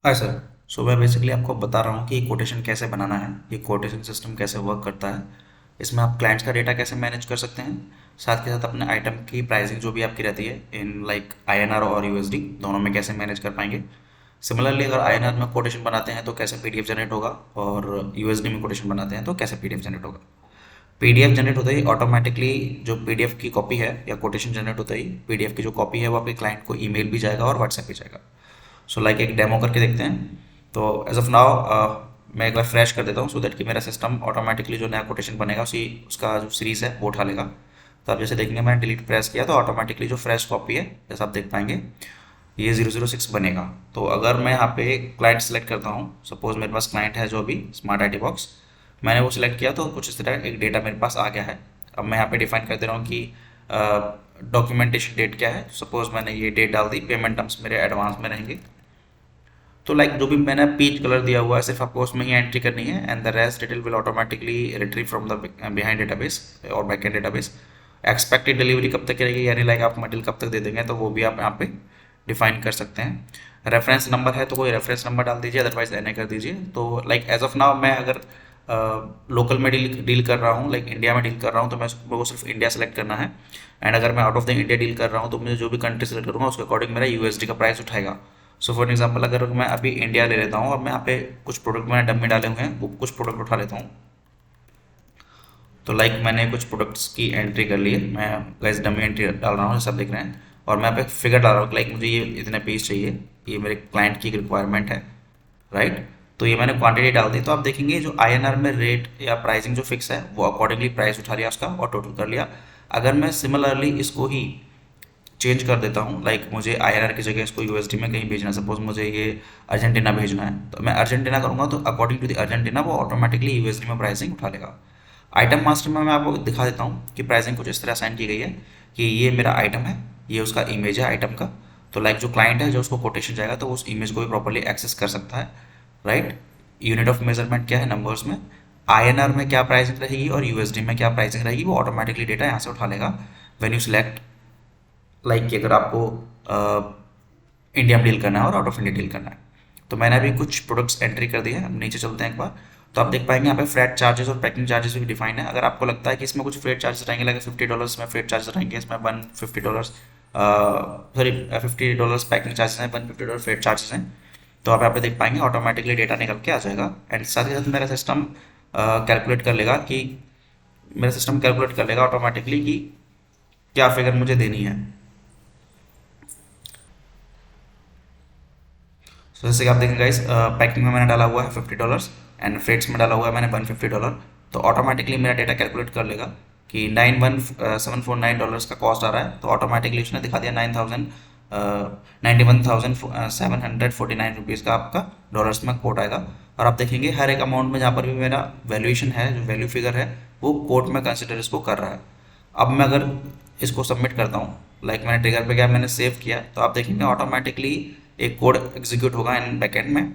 Hi sir. सो मैं basically आपको बता रहा हूँ कि कोटेशन कैसे बनाना है, ये कोटेशन सिस्टम कैसे वर्क करता है। इसमें आप क्लाइंट्स का डेटा कैसे मैनेज कर सकते हैं, साथ के साथ अपने आइटम की प्राइसिंग जो भी आपकी रहती है इन लाइक आईएनआर और यूएसडी दोनों में कैसे मैनेज कर पाएंगे। सिमिलरली अगर आईएनआर में कोटेशन बनाते हैं तो कैसे पीडीएफ जनरेट होगा, और यूएसडी में कोटेशन बनाते हैं तो कैसे पीडीएफ जनरेट होगा। पीडीएफ जनरेट होते ही ऑटोमेटिकली जो पीडीएफ की कॉपी है या कोटेशन जनरेट होते ही पीडीएफ की जो कॉपी है वो आपके क्लाइंट को ईमेल भी जाएगा और व्हाट्सएप भी जाएगा। सो लाइक एक डेमो करके देखते हैं। तो एज ऑफ नाउ मैं एक बार फ्रेश कर देता हूँ सो दैट कि मेरा सिस्टम ऑटोमेटिकली जो नया कोटेशन बनेगा उसी उसका जो सीरीज़ है वो उठा लेगा। तो आप जैसे देखेंगे मैंने डिलीट प्रेस किया तो ऑटोमेटिकली जो फ्रेश कॉपी है जैसा आप देख पाएंगे ये 006 बनेगा। तो अगर मैं यहाँ पे क्लाइंट सेलेक्ट करता हूँ, सपोज मेरे पास क्लाइंट है जो अभी स्मार्ट आईटी बॉक्स, मैंने वो सिलेक्ट किया तो कुछ इस तरह एक डेटा मेरे पास आ गया है। अब मैं यहाँ पे डिफाइन कर दे रहा हूँ कि डॉक्यूमेंटेशन डेट क्या है। सपोज मैंने ये डेट डाल दी, पेमेंट टर्म्स मेरे एडवांस में रहेंगे। तो लाइक जो भी मैंने पीच कलर दिया हुआ है सिर्फ आपको उसमें ही एंट्री करनी है, and the rest detail will automatically retrieve from the behind database और बैकएंड डेटाबेस। एक्सपेक्टेड डिलीवरी कब तक रहेगी, यानी लाइक आप मटेरियल कब तक दे देंगे, तो वो भी आप यहाँ पे डिफाइन कर सकते हैं। रेफरेंस नंबर है तो कोई रेफरेंस नंबर डाल दीजिए, अदरवाइज एन कर दीजिए। तो लाइक एज ऑफ नाउ मैं अगर लोकल में डील कर रहा हूँ, लाइक इंडिया में डील कर रहा हूँ, तो मैं वो सिर्फ इंडिया सेलेक्ट करना है। एंड अगर मैं out of the India deal कर रहा हूँ तो मुझे जो भी कंट्री सेलेक्ट करूँगा उसके अकॉर्डिंग मेरा यूएसडी का प्राइस उठाएगा। सो फॉर एग्जाम्पल अगर मैं अभी इंडिया ले लेता हूँ और मैं यहाँ पे कुछ प्रोडक्ट मैंने डम में डाले हुए हैं, वो कुछ प्रोडक्ट उठा लेता हूँ। तो लाइक मैंने कुछ प्रोडक्ट्स की एंट्री कर ली है, मैं गैस डमी एंट्री डाल रहा हूँ, सब देख रहे हैं। और मैं यहाँ पे फिगर डाल रहा हूँ लाइक मुझे ये इतने पीस चाहिए, ये मेरे क्लाइंट की रिक्वायरमेंट है, राइट। तो ये मैंने क्वांटिटी डाल दी। तो आप देखेंगे जो आईएनआर में रेट या प्राइसिंग जो फिक्स है वो अकॉर्डिंगली प्राइस उठा लिया उसका और टोटल कर लिया। अगर मैं सिमिलरली इसको ही चेंज कर देता हूँ, लाइक मुझे आईएनआर की जगह इसको यूएसडी में कहीं भेजना है, सपोज मुझे ये अर्जेंटीना भेजना है, तो मैं अर्जेंटीना करूँगा तो अकॉर्डिंग टू द अर्जेंटीना वो ऑटोमेटिकली यूएसडी में प्राइसिंग उठा लेगा। आइटम मास्टर में मैं आपको दिखा देता हूँ कि प्राइसिंग कुछ इस तरह असाइन की गई है कि ये मेरा आइटम है, ये उसका इमेज है आइटम का। तो लाइक जो क्लाइंट है जो उसको कोटेशन जाएगा तो वो उस इमेज को भी प्रॉपर्ली एक्सेस कर सकता है, राइट। यूनिट ऑफ मेजरमेंट क्या है नंबर्स में, आईएनआर में क्या प्राइसिंग रहेगी और यूएसडी में क्या प्राइसिंग रहेगी, वो ऑटोमेटिकली डेटा यहाँ से उठा लेगा व्हेन यू सिलेक्ट। लाइक कि अगर आपको इंडिया में डील करना है और आउट ऑफ इंडिया डील करना है। तो मैंने अभी कुछ प्रोडक्ट्स एंट्री कर दिए हैं, अब नीचे चलते हैं एक बार। तो आप देख पाएंगे यहाँ पे फ्रेट चार्जेस और पैकिंग चार्जेस भी डिफाइन है। अगर आपको लगता है कि इसमें कुछ फ्रेट चार्जेस रहेंगे, लाइक $50 इसमें फ्रेट चार्जेस रहेंगे, इसमें $150 सॉरी $50 पैकिंग चार्जेस हैं, $150 फ्रेट चार्जेस हैं, तो आप यहाँ पे देख पाएंगे ऑटोमेटिकली डेटा निकल के आ जाएगा। एंड साथ ही साथ मेरा सिस्टम कैलकुलेट कर लेगा कि मेरा सिस्टम कैलकुलेट कर लेगा ऑटोमेटिकली कि क्या फिगर मुझे देनी है। तो जैसे कि आप देखेंगे गाइस, पैकिंग में मैंने डाला हुआ है $50 एंड फ्रेट्स में डाला हुआ है मैंने $150। तो ऑटोमेटिकली मेरा डेटा कैलकुलेट कर लेगा कि $91749 का कॉस्ट आ रहा है, तो ऑटोमेटिकली उसने दिखा दिया 91,749 रुपीज़ का आपका डॉलर्स में कोट आएगा। और आप देखेंगे हर एक अमाउंट में जहाँ पर भी मेरा वैल्यूएशन है, जो वैल्यू फिगर है, वो कोट में कंसिडर इसको कर रहा है। अब मैं अगर इसको सबमिट करता हूँ, लाइक मैंने ट्रिगर पे गया, मैंने सेव किया, तो आप देखेंगे ऑटोमेटिकली एक कोड एग्जीक्यूट होगा इन बैकएंड में,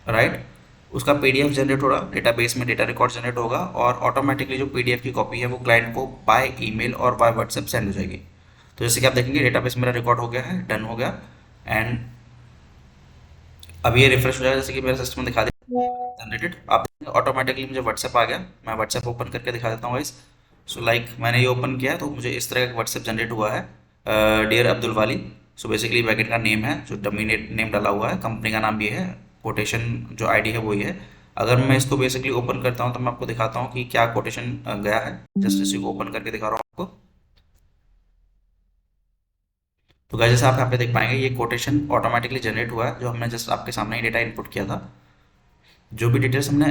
राइट। उसका पीडीएफ जनरेट होगा, डेटाबेस में डेटा रिकॉर्ड जनरेट होगा, और ऑटोमेटिकली जो पीडीएफ की कॉपी है वो क्लाइंट को बाय ईमेल और बाय व्हाट्सएप सेंड हो जाएगी। तो जैसे कि आप देखेंगे डेटाबेस मेरा रिकॉर्ड हो गया है, डन हो गया। एंड अब ये रिफ्रेश हो जाएगा, जैसे कि मेरा सिस्टम दिखा दिया जनरेटेड। आप ऑटोमेटिकली मुझे व्हाट्सएप आ गया, मैं व्हाट्सएप ओपन करके दिखा देता हूँ गाइस। सो लाइक मैंने ये ओपन किया है तो मुझे इस तरह का व्हाट्सएप जनरेट हुआ है, डियर अब्दुल वाली। सो बेसिकली बैकेंड का नेम है, जो डोमिनेट नेम डाला हुआ है, कंपनी का नाम भी है, कोटेशन जो आईडी है वही है। अगर मैं इसको बेसिकली ओपन करता हूँ तो मैं आपको दिखाता हूँ कि क्या कोटेशन गया है, जस्ट इसी को ओपन करके दिखा रहा हूँ आपको। तो गाइस जैसे आप यहाँ पे देख पाएंगे ये कोटेशन ऑटोमेटिकली जनरेट हुआ है, जो हमने जस्ट आपके सामने ही डेटा इनपुट किया था। जो भी डिटेल्स हमने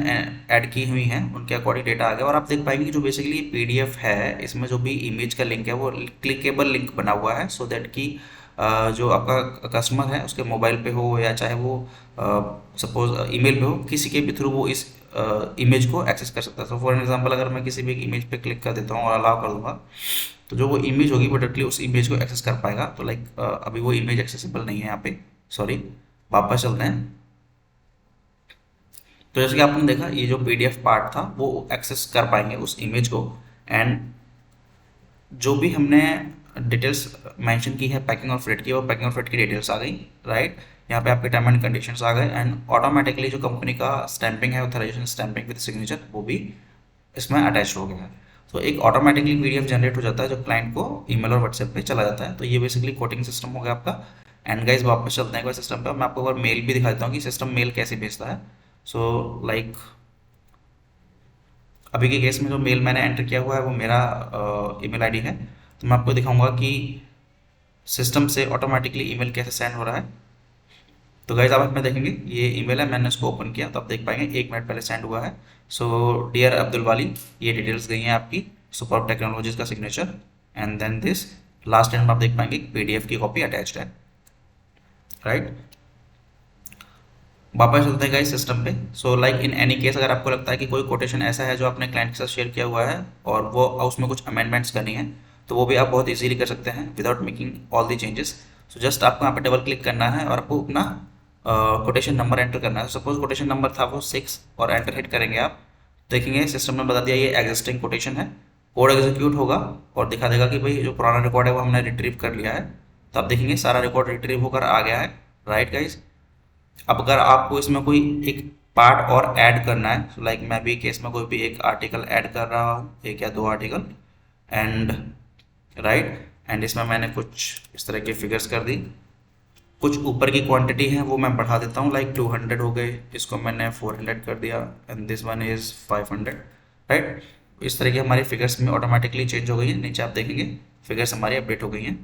ऐड की हुई हैं उनके अकॉर्डिंग डेटा आ गया। और आप देख पाएंगे कि जो बेसिकली पीडीएफ है इसमें जो भी इमेज का लिंक है वो क्लिकेबल लिंक बना हुआ है, सो दैट कि जो आपका कस्टमर है उसके मोबाइल पे हो या चाहे वो सपोज ईमेल पे हो, किसी के भी थ्रू वो इस इमेज को एक्सेस कर सकता है। सो फॉर एग्जांपल अगर मैं किसी भी एक इमेज पे क्लिक कर देता हूँ और अलाउ कर दूंगा, तो जो वो इमेज होगी वो डायरेक्टली उस इमेज को एक्सेस कर पाएगा। तो लाइक अभी वो इमेज एक्सेसिबल नहीं है यहाँ पे, सॉरी। वापस चलते हैं। तो जैसे कि आपने देखा ये जो पीडीएफ पार्ट था वो एक्सेस कर पाएंगे उस इमेज को। एंड जो भी हमने डिटेल्स मेंशन की है पैकिंग और फ्रेट की, वो पैकिंग और फ्रेट की डिटेल्स आ गई, राइट। यहाँ पे आपके टर्म एंड कंडीशंस आ गए एंड ऑटोमेटिकली जो कंपनी का स्टैंपिंग है ऑथराइजेशन स्टैंपिंग विद सिग्नेचर वो भी इसमें अटैच हो गया है। तो एक ऑटोमेटिकली पीडीएफ जनरेट हो जाता है जो क्लाइंट को ईमेल और व्हाट्सएप पे चला जाता है। तो ये बेसिकली कोटिंग सिस्टम हो गया आपका। एंड गाइस वापस चलते हैं एक बार सिस्टम पे। मैं आपको एक बार मेल भी दिखा देता हूँ कि सिस्टम मेल कैसे भेजता है। सो लाइक अभी के केस में जो मेल मैंने एंटर किया हुआ है वो मेरा ईमेल आईडी है। तो मैं आपको दिखाऊंगा कि सिस्टम से ऑटोमेटिकली ईमेल कैसे सेंड हो रहा है। तो गाइज आप में देखेंगे ये ईमेल है, मैंने इसको ओपन किया तो आप देख पाएंगे 1 मिनट पहले सेंड हुआ है। सो डियर अब्दुल वाली, ये डिटेल्स गई हैं आपकी, सुपर टेक्नोलॉजीज का signature and then this last end में आप देख पाएंगे पीडीएफ की कॉपी अटैच्ड है, राइट। वापस चलते हैं गाइस सिस्टम पे। So like in any case अगर आपको लगता है कि कोई कोटेशन ऐसा है जो आपने क्लाइंट के साथ शेयर किया हुआ है और वो उसमें कुछ अमेंडमेंट्स करनी है तो वो भी आप बहुत इजीली कर सकते हैं without making all the changes. So just आपको यहाँ पे डबल क्लिक करना है और आपको अपना कोटेशन नंबर एंटर करना है। सपोज कोटेशन नंबर था वो 6 और एंटर हिट करेंगे आप, देखेंगे सिस्टम ने बता दिया ये एग्जिस्टिंग कोटेशन है। कोड एग्जीक्यूट होगा और दिखा देगा कि भाई जो पुराना रिकॉर्ड है वो हमने रिट्रीव कर लिया है। तो आप देखेंगे सारा रिकॉर्ड रिट्रीव होकर आ गया है, राइट गाइज। अब अगर आपको इसमें कोई एक पार्ट और ऐड करना है, तो लाइक मैं भी केस में कोई भी एक आर्टिकल ऐड कर रहा हूँ, 1 या 2 आर्टिकल एंड राइट। एंड इसमें मैंने कुछ इस तरह के फिगर्स कर दी, कुछ ऊपर की क्वांटिटी है वो मैं बढ़ा देता हूँ, लाइक 200 हो गए, इसको मैंने 400 कर दिया and this one is 500, right. इस तरह की हमारी फिगर्स में ऑटोमेटिकली चेंज हो गई है। नीचे आप देखेंगे फिगर्स हमारी अपडेट हो गई हैं।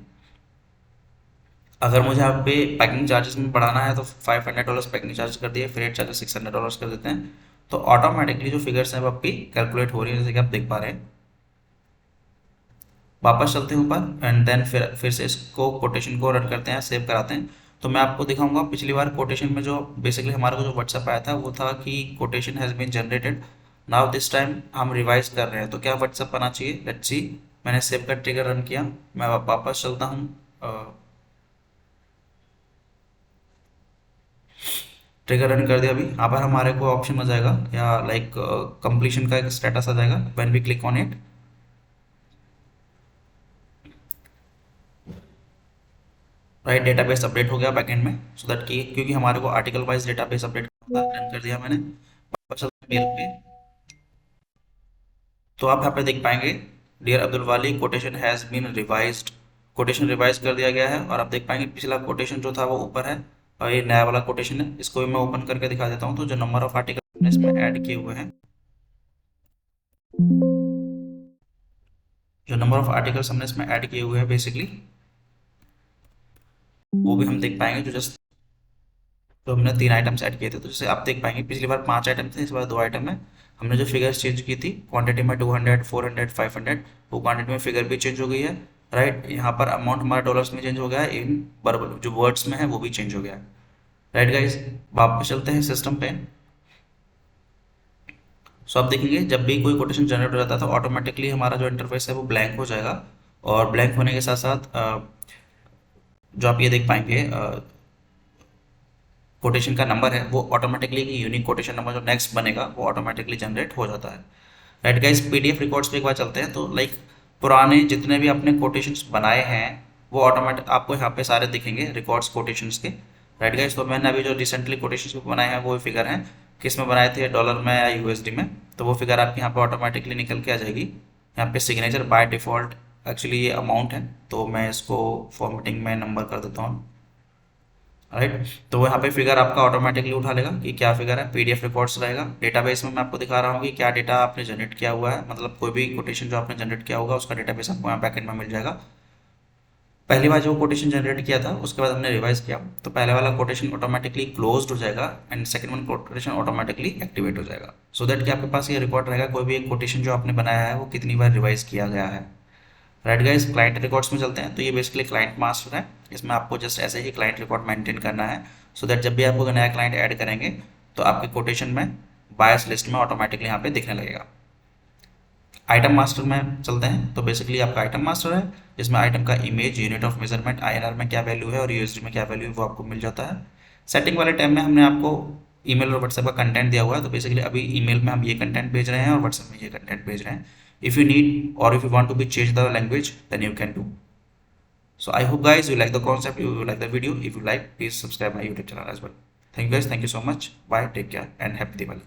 अगर मुझे आप पे पैकिंग चार्जेस में बढ़ाना है तो $500 पैकिंग चार्ज कर दिए, फ्रेट चार्जेस $600 कर देते हैं। तो ऑटोमेटिकली जो फिगर्स हैं वो आपकी कैलकुलेट हो रही है जैसे कि आप देख पा रहे हैं। वापस चलते हैं ऊपर एंड देन फिर से इसको कोटेशन को रन करते हैं, सेव कराते हैं। तो मैं आपको दिखाऊंगा पिछली बार कोटेशन में जो बेसिकली हमारे को जो व्हाट्सएप आया था वो था कि quotation has been generated, now this time हम रिवाइज कर रहे हैं तो क्या व्हाट्सएप आना चाहिए, लेट्स सी। मैंने सेव का ट्रिगर रन किया, मैं वापस चलता हूँ, ट्रिगर रन कर दिया। अभी यहाँ पर हमारे को ऑप्शन आ जाएगा या लाइक कंप्लीशन का एक स्टेटस आ जाएगा when we click on it. Right, database update हो गया बैकएंड में, सो दैट कि क्योंकि हमारे को article wise database update run कर दिया मैंने। वापस मेल पे तो आप यहाँ पे देख पाएंगे डियर अब्दुल वाली quotation has been revised, quotation revise कर दिया गया है। और आप देख पाएंगे पिछला कोटेशन जो था वो ऊपर है और ये नया वाला कोटेशन है, इसको भी मैं ओपन करके दिखा देता हूँ। तो जो नंबर ऑफ आर्टिकल इसमें ऐड किए हुए हैं, जो नंबर ऑफ आर्टिकल्स हमने इसमें ऐड किए हुए हैं बेसिकली वो भी हम देख पाएंगे। जो जस्ट तो हमने 3 आइटम्स ऐड किए थे, तो जैसे आप देख पाएंगे पिछली बार 5 आइटम थे, इस बार 2 आइटम है। हमने जो फिगर्स चेंज की थी क्वांटिटी में 200, 400, 500, वो क्वांटिटी में फिगर भी चेंज हो गई है, राइट। यहाँ पर अमाउंट हमारा डॉलर्स में चेंज हो गया है, इन बर्बर जो वर्ड्स में है वो भी चेंज हो गया है, राइट गाइज। वापस चलते हैं सिस्टम पे। सो आप देखेंगे जब भी कोई कोटेशन जनरेट हो जाता है तो ऑटोमेटिकली हमारा जो इंटरफेस है वो ब्लैंक हो जाएगा। और ब्लैंक होने के साथ साथ जो आप ये देख पाएंगे कोटेशन का नंबर है वो ऑटोमेटिकली यूनिक कोटेशन नंबर जो नेक्स्ट बनेगा वो ऑटोमेटिकली जनरेट हो जाता है, राइट गाइस। पीडीएफ रिकॉर्ड्स पे एक बार चलते हैं। तो लाइक पुराने जितने भी आपने कोटेशंस बनाए हैं वो ऑटोमेटिक आपको यहाँ पे सारे दिखेंगे रिकॉर्ड्स कोटेशंस के, राइट गाइस। तो मैंने अभी जो रिसेंटली कोटेशंस बनाए हैं वो फिगर हैं, किस में बनाए थे, डॉलर में या यूएसडी में। तो वो फिगर आपके यहाँ पे ऑटोमेटिकली निकल के आ जाएगी। यहाँ पे सिग्नेचर बाय डिफ़ॉल्ट एक्चुअली ये अमाउंट है, तो मैं इसको फॉर्मेटिंग में नंबर कर देता हूँ, राइट। तो वो यहाँ पे फिगर आपका ऑटोमेटिकली उठा लेगा कि क्या फिगर है, पीडीएफ रिकॉर्ड्स रहेगा। डेटाबेस में मैं आपको दिखा रहा हूँ कि क्या डेटा आपने जनरेट किया हुआ है, मतलब कोई भी कोटेशन जो आपने जनरेट किया होगा उसका डेटाबेस आपको यहाँ बैकएंड में मिल जाएगा। पहली बार जो कोटेशन जनरेट किया था उसके बाद हमने रिवाइज किया तो पहले वाला कोटेशन ऑटोमेटिकली क्लोज्ड हो जाएगा and second one quotation automatically activate हो जाएगा, सो दैट कि आपके पास ये रिकॉर्ड रहेगा कोई भी एक कोटेशन जो आपने बनाया है वो कितनी बार रिवाइज किया गया है, राइट गाइस। क्लाइंट रिकॉर्ड्स में चलते हैं। तो ये बेसिकली क्लाइंट मास्टर है, इसमें आपको जस्ट ऐसे ही क्लाइंट रिकॉर्ड मेंटेन करना है, सो दैट जब भी आपको नया क्लाइंट ऐड करेंगे तो आपके कोटेशन में बायस लिस्ट में ऑटोमेटिकली यहाँ पे दिखने लगेगा। आइटम मास्टर में चलते हैं। तो बेसिकली आपका आइटम मास्टर है जिसमें आइटम का image, unit of measurement, INR में क्या वैल्यू है और यूएसडी में क्या वैल्यू है वो आपको मिल जाता है। सेटिंग वाले टाइम में हमने आपको ईमेल और व्हाट्सएप का कंटेंट दिया हुआ है, तो बेसिकली अभी ईमेल में हम ये कंटेंट भेज रहे हैं और व्हाट्सएप में ये कंटेंट भेज रहे हैं। इफ़ यू नीड और if you want to be change the language then you can do. So I hope guys you like the concept, you like the video. If you like, please subscribe my YouTube channel as well. Thank you guys, thank you so much. Bye, take care, and happy Diwali.